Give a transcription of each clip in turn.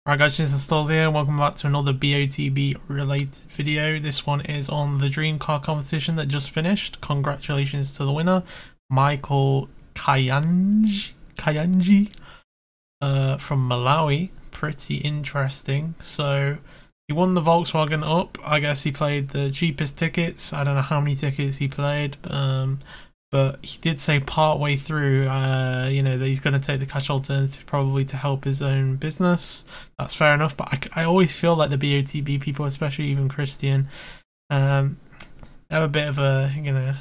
Alright guys, this is Stalls here and welcome back to another BOTB related video. This one is on the Dream Car competition that just finished. Congratulations to the winner, Michael Kayanji from Malawi. Pretty interesting. So he won the Volkswagen Up. I guess he played the cheapest tickets. I don't know how many tickets he played, but he did say part way through, you know, that he's going to take the cash alternative probably to help his own business. That's fair enough, but I always feel like the BOTB people, especially even Christian, they have a bit of a, you know,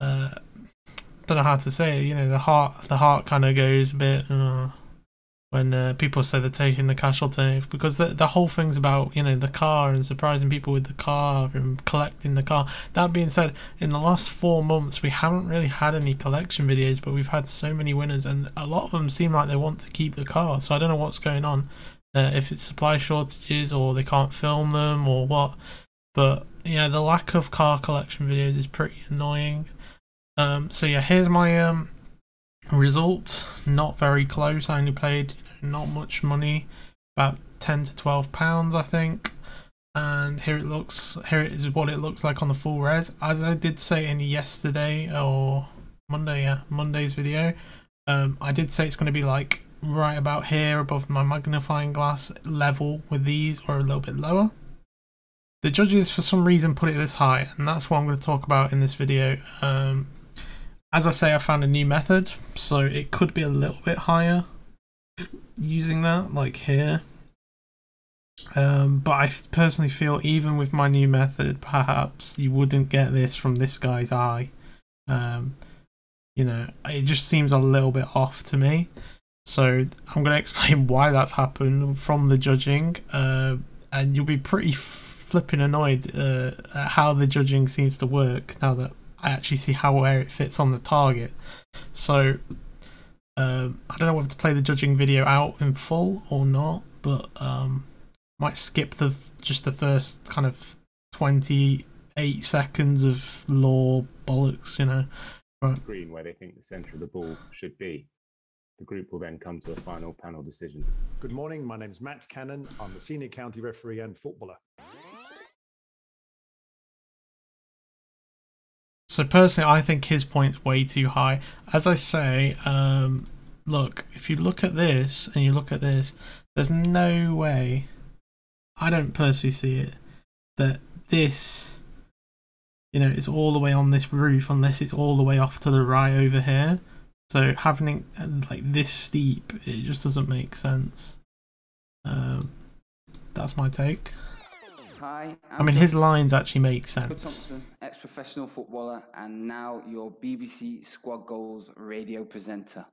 don't know how to say it, you know, the heart kind of goes a bit when people say they're taking the cash alternative, because the whole thing's about, you know, the car and surprising people with the car and collecting the car. That being said, in the last 4 months we haven't really had any collection videos, but we've had so many winners and a lot of them seem like they want to keep the car, so I don't know what's going on, if it's supply shortages or they can't film them or what, but yeah, the lack of car collection videos is pretty annoying. So yeah, here's my result. Not very close. I only played, you know, not much money, about £10 to £12 I think, and here it looks. Here it is what it looks like on the full res. As I did say in yesterday or Monday, yeah, Monday's video, I did say it's going to be like right about here above my magnifying glass level with these, or a little bit lower. The judges for some reason put it this high, and that's what I'm going to talk about in this video. As I say, I found a new method, so it could be a little bit higher using that, like here. But I personally feel even with my new method, perhaps you wouldn't get this from this guy's eye. You know, it just seems a little bit off to me. So I'm going to explain why that's happened from the judging, and you'll be pretty flipping annoyed at how the judging seems to work now that I actually see where it fits on the target. So I don't know whether to play the judging video out in full or not, but might skip just the first kind of 28 seconds of law bollocks, you know. Right. Green, where they think the centre of the ball should be. The group will then come to a final panel decision. Good morning, my name is Matt Cannon. I'm the senior county referee and footballer. So personally, I think his point's way too high. As I say, look, if you look at this and you look at this, there's no way, I don't personally see it, that this, you know, is all the way on this roof unless it's all the way off to the right over here. So having it like this steep, it just doesn't make sense. That's my take. Hi, I mean, his lines actually make sense. Ex-professional footballer and now your BBC Squad Goals radio presenter.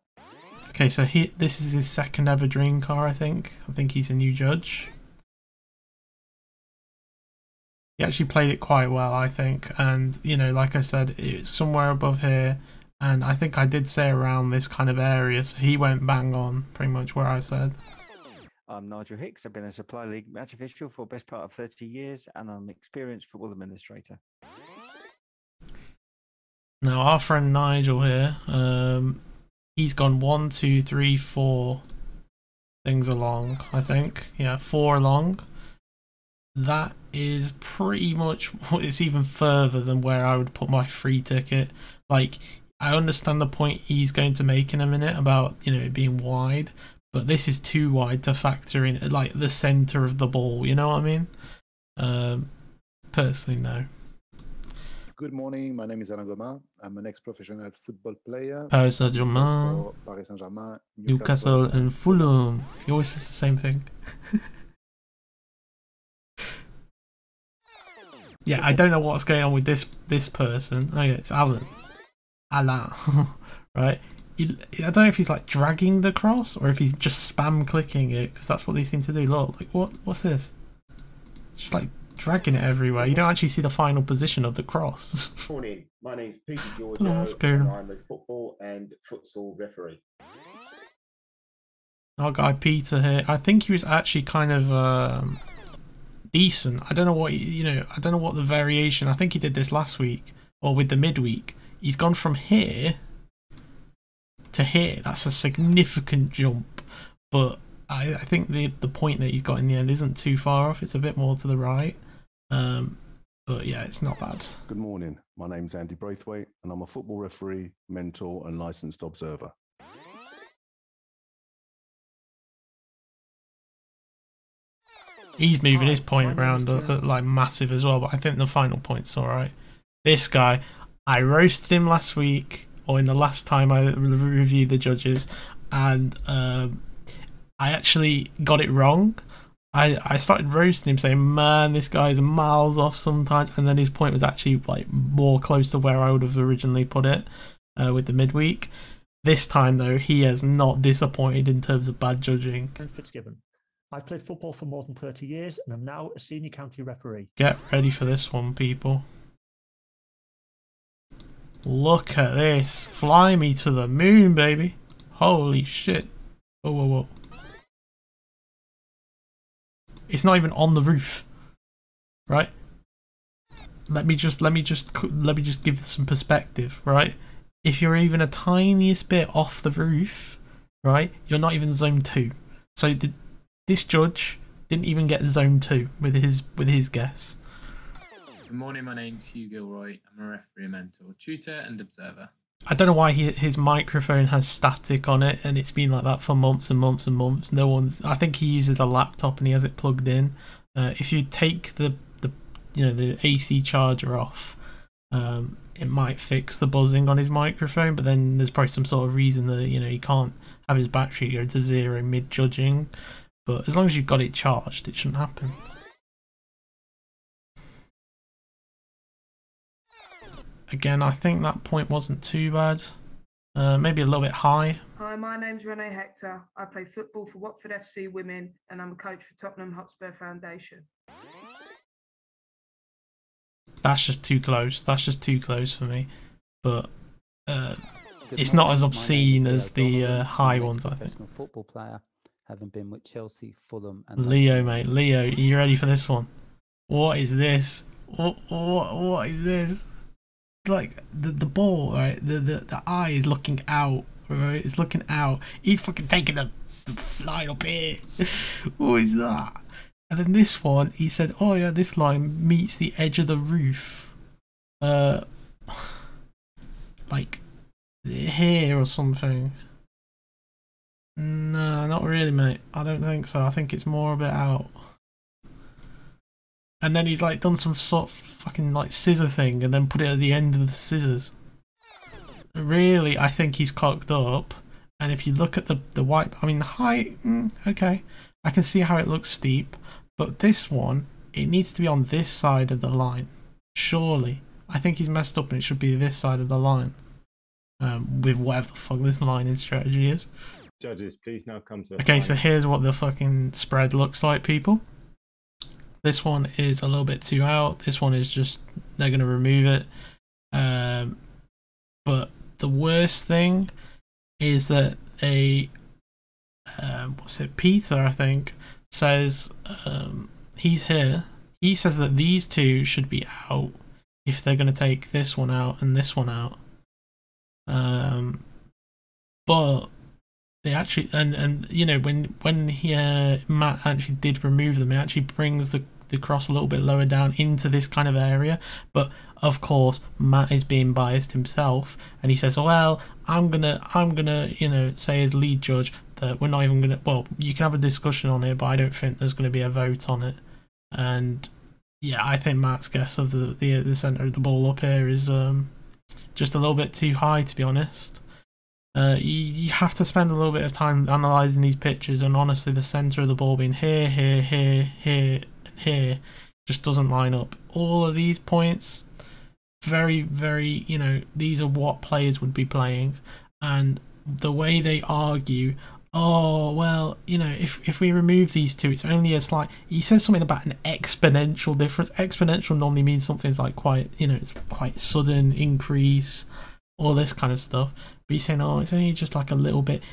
Okay, so this is his second ever Dream Car, I think. I think he's a new judge. He actually played it quite well, I think. And, you know, like I said, it's somewhere above here. And I think I did say around this kind of area, so he went bang on pretty much where I said. I'm Nigel Hicks. I've been a Supply League match official for the best part of 30 years, and I'm an experienced football administrator. Now, our friend Nigel here, he's gone 1, 2, 3, 4 things along, I think. Yeah, 4 along. That is pretty much, it's even further than where I would put my free ticket. Like, I understand the point he's going to make in a minute about, you know, it being wide. But this is too wide to factor in, like, the centre of the ball, you know what I mean? Personally, no. Good morning, my name is Alain Goma. I'm an ex-professional football player. Paris Saint-Germain, Newcastle and Fulham. He always says the same thing. Yeah, I don't know what's going on with this person. Oh yeah, it's Alain, right? I don't know if he's like dragging the cross or if he's just spam clicking it, because that's what they seem to do. Look, like what's this? Just like dragging it everywhere. You don't actually see the final position of the cross. Morning, my name's Peter George. Oh, and I'm a football and futsal referee. Our guy Peter here, I think he was actually kind of decent. I don't know what, you know, I don't know what the variation. I think he did this last week or with the midweek. He's gone from here to here. That's a significant jump, but I think the point that he's got in the end isn't too far off. It's a bit more to the right. But yeah, it's not bad. Good morning. My name's Andy Braithwaite, and I'm a football referee, mentor, and licensed observer. He's moving his point around like massive as well, but I think the final point's alright. This guy, I roasted him last week, or in the last time I reviewed the judges, and I actually got it wrong. I started roasting him, saying, man, this guy's miles off sometimes, and then his point was actually like more close to where I would have originally put it with the midweek. This time, though, he has not disappointed in terms of bad judging. Fitzgibbon. I've played football for more than 30 years and I'm now a senior county referee. Get ready for this one, people. Look at this. Fly me to the moon, baby. Holy shit. Whoa, whoa, whoa. It's not even on the roof. Right? Let me just give some perspective, right? If you're even a tiniest bit off the roof, right, you're not even zone 2. So this judge didn't even get zone 2 with his guess. Good morning, my name's Hugh Gilroy. I'm a referee, mentor, tutor and observer. I don't know why his microphone has static on it, and it's been like that for months and months and months. No one, I think he uses a laptop and he has it plugged in. If you take the AC charger off, it might fix the buzzing on his microphone, but then there's probably some sort of reason that he can't have his battery go to 0 mid judging. But as long as you've got it charged, it shouldn't happen. Again, I think that point wasn't too bad. Maybe a little bit high. Hi, my name's Renee Hector. I play football for Watford FC Women and I'm a coach for Tottenham Hotspur Foundation. That's just too close. That's just too close for me. But it's not as obscene as the high ones, I think. Professional football player, having been with Chelsea, Fulham, and Leo, mate. Leo, are you ready for this one? What is this? What is this? Like the ball, right? The eye is looking out, right? It's looking out. He's fucking taking the line up here. What is that? And then this one, he said, "Oh yeah, this line meets the edge of the roof, like here or something." No, not really, mate. I don't think so. I think it's more a bit out. And then he's like done some sort of fucking like scissor thing and then put it at the end of the scissors. Really, I think he's cocked up. And if you look at the white, I mean the height, okay. I can see how it looks steep. But this one, it needs to be on this side of the line. Surely. I think he's messed up and it should be this side of the line. With whatever the fuck this lining strategy is. Judges, please now come to. Okay, so here's what the fucking spread looks like, people. This one is a little bit too out. This one is just, they're going to remove it. But the worst thing is that Peter, I think, says, he's here. He says that these two should be out if they're going to take this one out and this one out. But they actually, and when Matt actually did remove them, it actually brings the cross a little bit lower down into this kind of area. But of course, Matt is being biased himself, and he says, "Well, I'm gonna, say as lead judge that we're not even gonna. Well, you can have a discussion on it, but I don't think there's gonna be a vote on it." And yeah, I think Matt's guess of the center of the ball up here is just a little bit too high, to be honest. You have to spend a little bit of time analysing these pictures, and honestly the centre of the ball being here, here, here, here, and here just doesn't line up. All of these points, very, very, these are what players would be playing, and the way they argue, oh, well, if we remove these two, it's only a slight, he says something about an exponential difference. Exponential normally means something's like quite, it's quite sudden increase, all this kind of stuff. But he's saying, oh, it's only just like a little bit.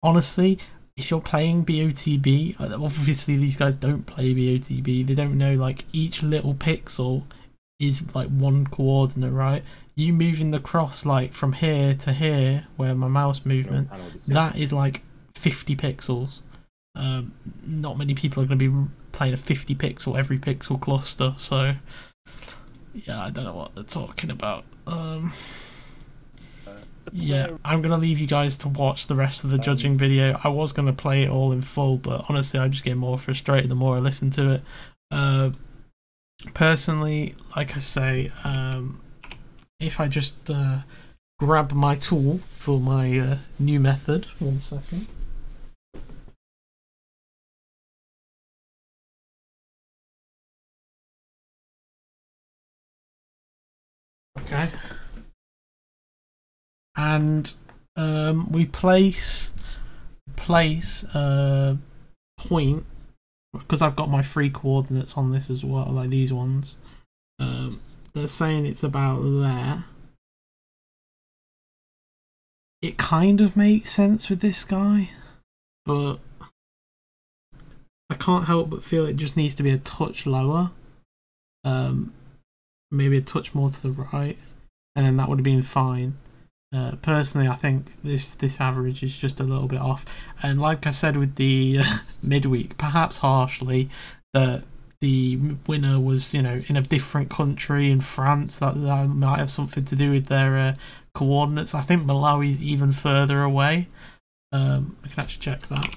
Honestly, if you're playing BOTB, obviously these guys don't play BOTB. They don't know like each little pixel is like one coordinate, right? You moving the cross like from here to here, where my mouse movement, that is like 50 pixels. not many people are going to be playing a 50 pixel every pixel cluster, so yeah, I don't know what they're talking about. Yeah, I'm going to leave you guys to watch the rest of the judging video. I was going to play it all in full, but honestly I just get more frustrated the more I listen to it. Personally, like I say, if I just grab my tool for my new method, 1 second. Okay. And we place point, because I've got my free coordinates on this as well, like these ones. They're saying it's about there. It kind of makes sense with this guy, but I can't help but feel it just needs to be a touch lower. Maybe a touch more to the right, and then that would have been fine. Personally, I think this average is just a little bit off, and like I said with the midweek, perhaps harshly, that the winner was, you know, in a different country, in France. That might have something to do with their coordinates. I think Malawi's even further away. I can actually check that.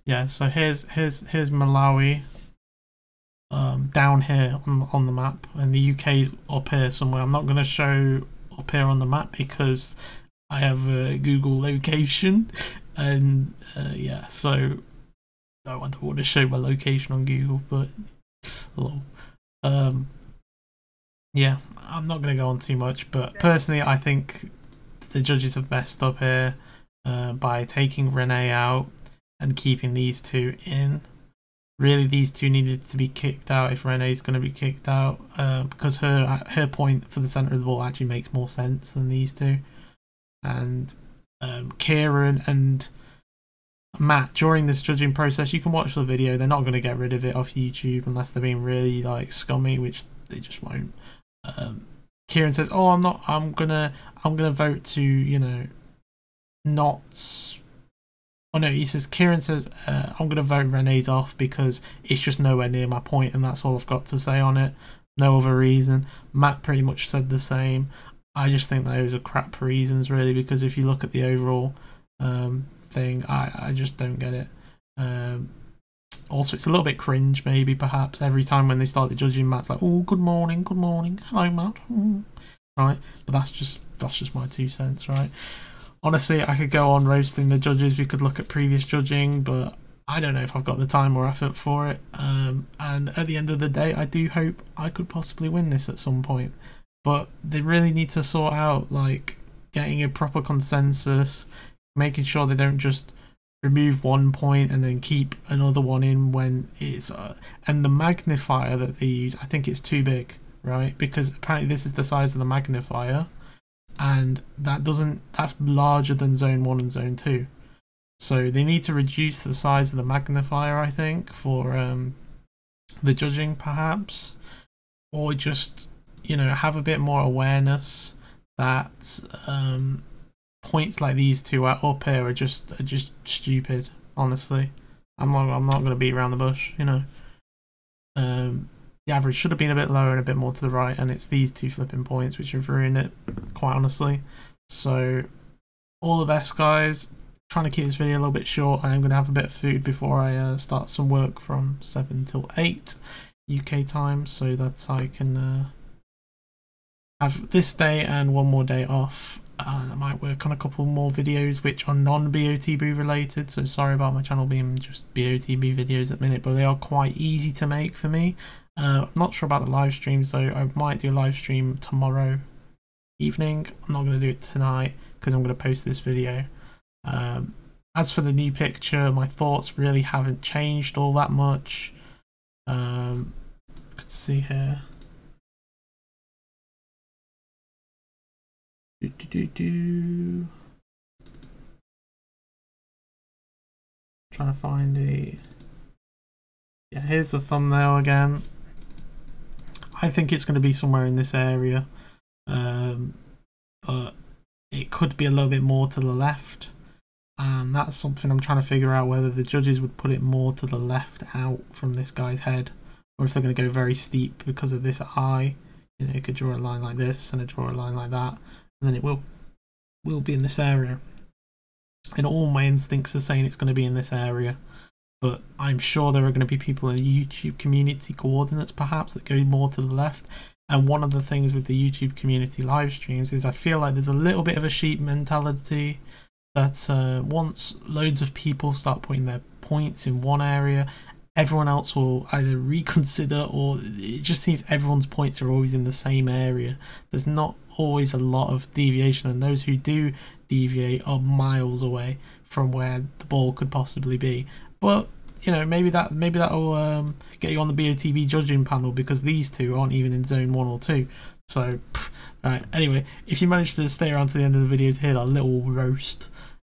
Yeah, so here's Malawi, down here on the map, and the UK's up here somewhere. I'm not going to show up here on the map because I have a Google location, and yeah, so I don't want to show my location on Google, but hello. Yeah, I'm not going to go on too much, but personally I think the judges have messed up here by taking Renee out and keeping these two in. Really, these two needed to be kicked out if Renee's going to be kicked out, because her point for the centre of the ball actually makes more sense than these two. And Ciaran and Matt, during this judging process, you can watch the video. They're not going to get rid of it off YouTube unless they're being really like scummy, which they just won't. Ciaran says, "Oh, I'm gonna vote to, you know, not." Oh no, he says, Ciaran says, I'm going to vote Renee's off because it's just nowhere near my point, and that's all I've got to say on it. No other reason. Matt pretty much said the same. I just think those are crap reasons, really, because if you look at the overall thing, I just don't get it. Also, it's a little bit cringe, maybe, perhaps. Every time when they start the judging, Matt's like, "Oh, good morning, hello, Matt." Right? But that's just my 2 cents, right? Honestly, I could go on roasting the judges. We could look at previous judging, but I don't know if I've got the time or effort for it. And at the end of the day, I do hope I could possibly win this at some point. But they really need to sort out, like, getting a proper consensus, making sure they don't just remove 1 point and then keep another one in when it's... and the magnifier that they use, I think it's too big, right? Because apparently this is the size of the magnifier, and that's larger than zone 1 and zone 2, so they need to reduce the size of the magnifier, I think, for the judging, perhaps, or just, you know, have a bit more awareness that points like these two up here are just stupid. Honestly, I'm not going to beat around the bush, you know. The average should have been a bit lower and a bit more to the right, and it's these two flipping points which have ruined it, quite honestly. So, all the best, guys. Trying to keep this video a little bit short. I am going to have a bit of food before I start some work from 7 till 8 UK time, so that I can have this day and one more day off. And I might work on a couple more videos which are non-BOTB related, so sorry about my channel being just BOTB videos at the minute, but they are quite easy to make for me. I'm not sure about the live streams though. I might do a live stream tomorrow evening. I'm not going to do it tonight because I'm going to post this video. As for the new picture, my thoughts really haven't changed all that much. Let's see here. Trying to find a... Yeah, here's the thumbnail again. I think it's going to be somewhere in this area. But it could be a little bit more to the left. And that's something I'm trying to figure out, whether the judges would put it more to the left out from this guy's head, or if they're going to go very steep because of this eye. You know, you could draw a line like this and draw a line like that, and then it will be in this area. And all my instincts are saying it's going to be in this area, but I'm sure there are going to be people in the YouTube community coordinates perhaps that go more to the left. And one of the things with the YouTube community live streams is I feel like there's a little bit of a sheep mentality, that once loads of people start putting their points in one area, everyone else will either reconsider, or it just seems everyone's points are always in the same area. There's not always a lot of deviation, and those who do deviate are miles away from where the ball could possibly be. But you know, maybe that'll get you on the BOTB judging panel, because these two aren't even in zone 1 or 2. So right, anyway, if you managed to stay around to the end of the video to hear that little roast,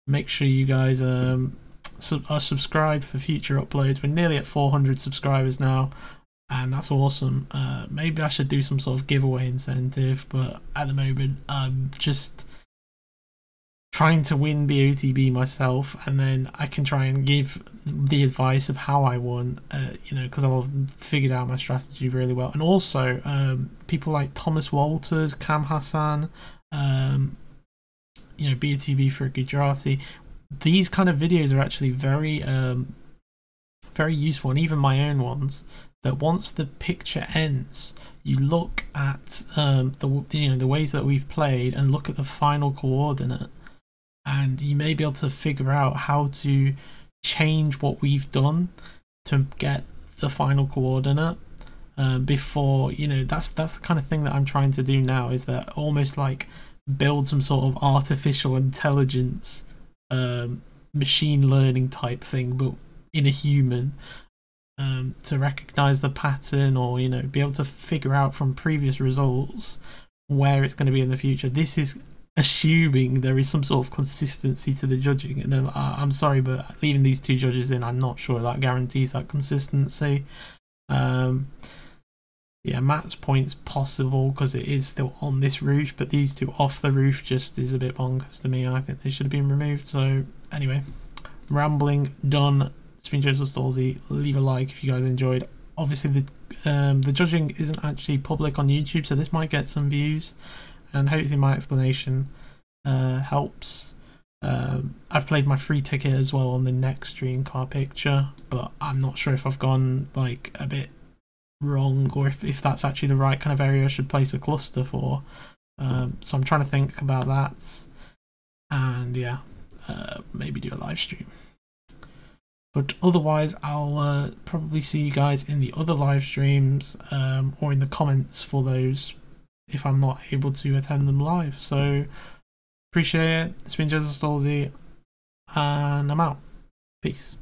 make sure you guys are subscribed for future uploads. We're nearly at 400 subscribers now, and that's awesome. Maybe I should do some sort of giveaway incentive, but at the moment I'm just trying to win BOTB myself, and then I can try and give the advice of how I won, you know, because I've figured out my strategy really well. And also people like Thomas Walters, Cam Hassan, you know, BOTB for Gujarati, these kind of videos are actually very very useful, and even my own ones, that once the picture ends, you look at the ways that we've played and look at the final coordinate, and you may be able to figure out how to change what we've done to get the final coordinate before, you know, that's the kind of thing that I'm trying to do now, is that almost like build some sort of artificial intelligence machine learning type thing, but in a human, to recognize the pattern, or you know, be able to figure out from previous results where it's going to be in the future. This is assuming there is some sort of consistency to the judging, and I'm sorry, but leaving these two judges in, I'm not sure that guarantees that consistency. Yeah, Matt's point's possible because it is still on this roof, but these two off the roof just is a bit bonkers to me, and I think they should have been removed. So anyway, rambling done. It's been Joseph Stolzy. Leave a like if you guys enjoyed. Obviously the judging isn't actually public on YouTube, so this might get some views, and hopefully my explanation helps. I've played my free ticket as well on the next Dream Car picture, but I'm not sure if I've gone like a bit wrong, or if that's actually the right kind of area I should place a cluster for. So I'm trying to think about that, and yeah, maybe do a live stream. But otherwise, I'll probably see you guys in the other live streams, or in the comments for those if I'm not able to attend them live. So appreciate it. It's been Joseph Stolzy, and I'm out. Peace.